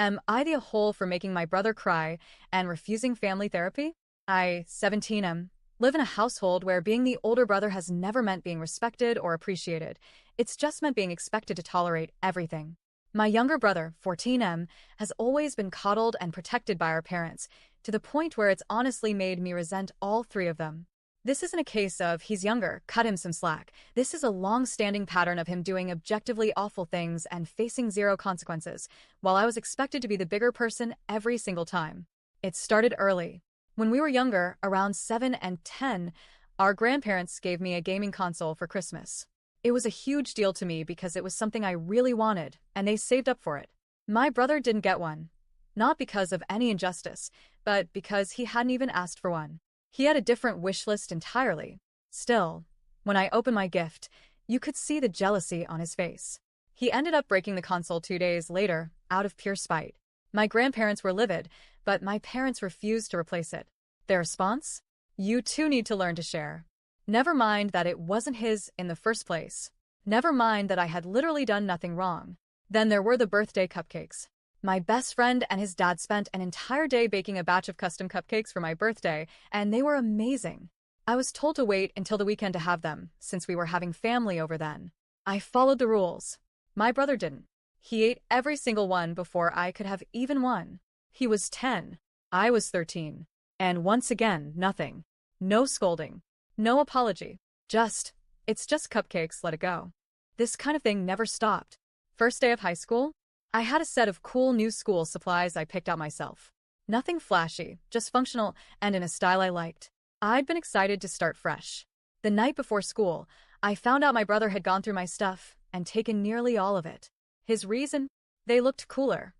Am I the whole for making my brother cry and refusing family therapy? I, 17, live in a household where being the older brother has never meant being respected or appreciated. It's just meant being expected to tolerate everything. My younger brother, 14, has always been coddled and protected by our parents, to the point where it's honestly made me resent all three of them. This isn't a case of he's younger, cut him some slack. This is a long-standing pattern of him doing objectively awful things and facing zero consequences, while I was expected to be the bigger person every single time. It started early. When we were younger, around 7 and 10, our grandparents gave me a gaming console for Christmas. It was a huge deal to me because it was something I really wanted, and they saved up for it. My brother didn't get one. Not because of any injustice, but because he hadn't even asked for one. He had a different wish list entirely. Still, when I opened my gift, you could see the jealousy on his face. He ended up breaking the console 2 days later, out of pure spite. My grandparents were livid, but my parents refused to replace it. Their response? You two need to learn to share. Never mind that it wasn't his in the first place. Never mind that I had literally done nothing wrong. Then there were the birthday cupcakes. My best friend and his dad spent an entire day baking a batch of custom cupcakes for my birthday, and they were amazing. I was told to wait until the weekend to have them, since we were having family over then. I followed the rules. My brother didn't. He ate every single one before I could have even one. He was 10. I was 13. And once again, nothing. No scolding. No apology. It's just cupcakes, let it go. This kind of thing never stopped. First day of high school, I had a set of cool new school supplies I picked out myself. Nothing flashy, just functional and in a style I liked. I'd been excited to start fresh. The night before school, I found out my brother had gone through my stuff and taken nearly all of it. His reason? They looked cooler.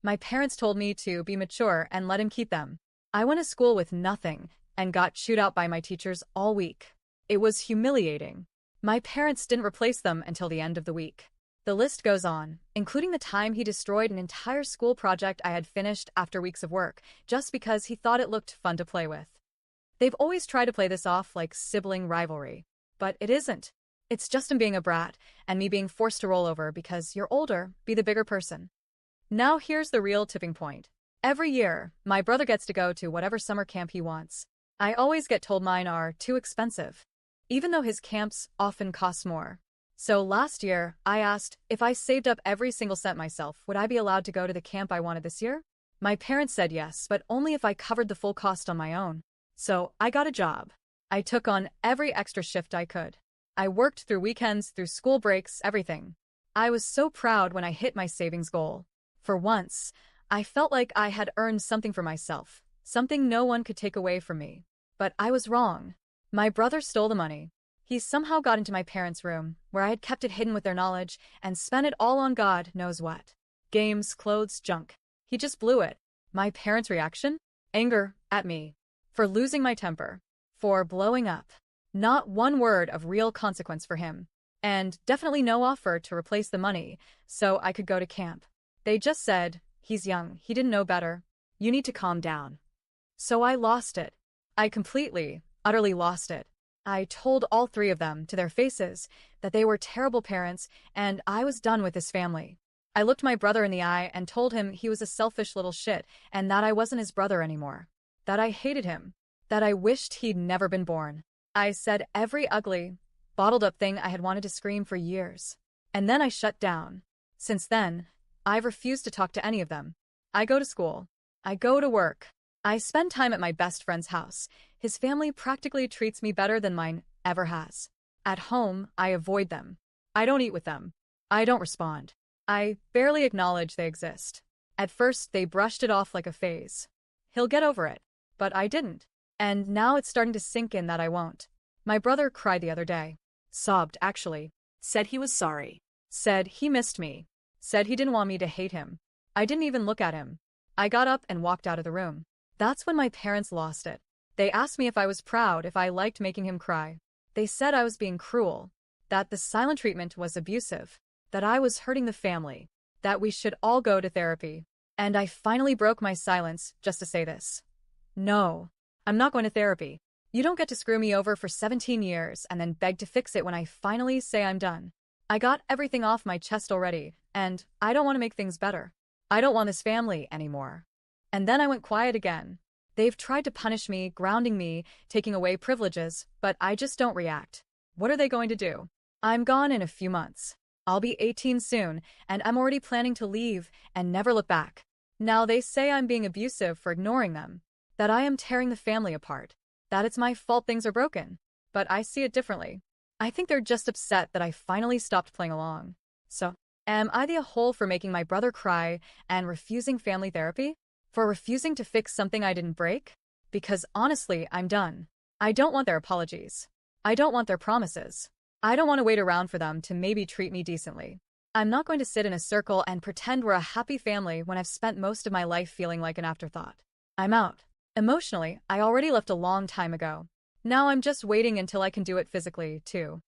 My parents told me to be mature and let him keep them. I went to school with nothing and got chewed out by my teachers all week. It was humiliating. My parents didn't replace them until the end of the week. The list goes on, including the time he destroyed an entire school project I had finished after weeks of work, just because he thought it looked fun to play with. They've always tried to play this off like sibling rivalry, but it isn't. It's just him being a brat, and me being forced to roll over because you're older, be the bigger person. Now here's the real tipping point. Every year, my brother gets to go to whatever summer camp he wants. I always get told mine are too expensive, even though his camps often cost more. So last year, I asked if I saved up every single cent myself, would I be allowed to go to the camp I wanted this year? My parents said yes, but only if I covered the full cost on my own. So I got a job. I took on every extra shift I could. I worked through weekends, through school breaks, everything. I was so proud when I hit my savings goal. For once, I felt like I had earned something for myself, something no one could take away from me. But I was wrong. My brother stole the money. He somehow got into my parents' room, where I had kept it hidden with their knowledge, and spent it all on God knows what. Games, clothes, junk. He just blew it. My parents' reaction? Anger at me. For losing my temper. For blowing up. Not one word of real consequence for him. And definitely no offer to replace the money, so I could go to camp. They just said, he's young, he didn't know better. You need to calm down. So I lost it. I completely, utterly lost it. I told all three of them, to their faces, that they were terrible parents and I was done with this family. I looked my brother in the eye and told him he was a selfish little shit and that I wasn't his brother anymore. That I hated him. That I wished he'd never been born. I said every ugly, bottled-up thing I had wanted to scream for years. And then I shut down. Since then, I've refused to talk to any of them. I go to school. I go to work. I spend time at my best friend's house. His family practically treats me better than mine ever has. At home, I avoid them. I don't eat with them. I don't respond. I barely acknowledge they exist. At first, they brushed it off like a phase. He'll get over it. But I didn't. And now it's starting to sink in that I won't. My brother cried the other day. Sobbed, actually. Said he was sorry. Said he missed me. Said he didn't want me to hate him. I didn't even look at him. I got up and walked out of the room. That's when my parents lost it. They asked me if I was proud, if I liked making him cry. They said I was being cruel. That the silent treatment was abusive. That I was hurting the family. That we should all go to therapy. And I finally broke my silence just to say this. No, I'm not going to therapy. You don't get to screw me over for 17 years and then beg to fix it when I finally say I'm done. I got everything off my chest already, and I don't want to make things better. I don't want this family anymore. And then I went quiet again. They've tried to punish me, grounding me, taking away privileges, but I just don't react. What are they going to do? I'm gone in a few months. I'll be 18 soon, and I'm already planning to leave and never look back. Now they say I'm being abusive for ignoring them, that I am tearing the family apart, that it's my fault things are broken. But I see it differently. I think they're just upset that I finally stopped playing along. So, am I the a-hole for making my brother cry and refusing family therapy? For refusing to fix something I didn't break? Because honestly, I'm done. I don't want their apologies. I don't want their promises. I don't want to wait around for them to maybe treat me decently. I'm not going to sit in a circle and pretend we're a happy family when I've spent most of my life feeling like an afterthought. I'm out. Emotionally, I already left a long time ago. Now I'm just waiting until I can do it physically, too.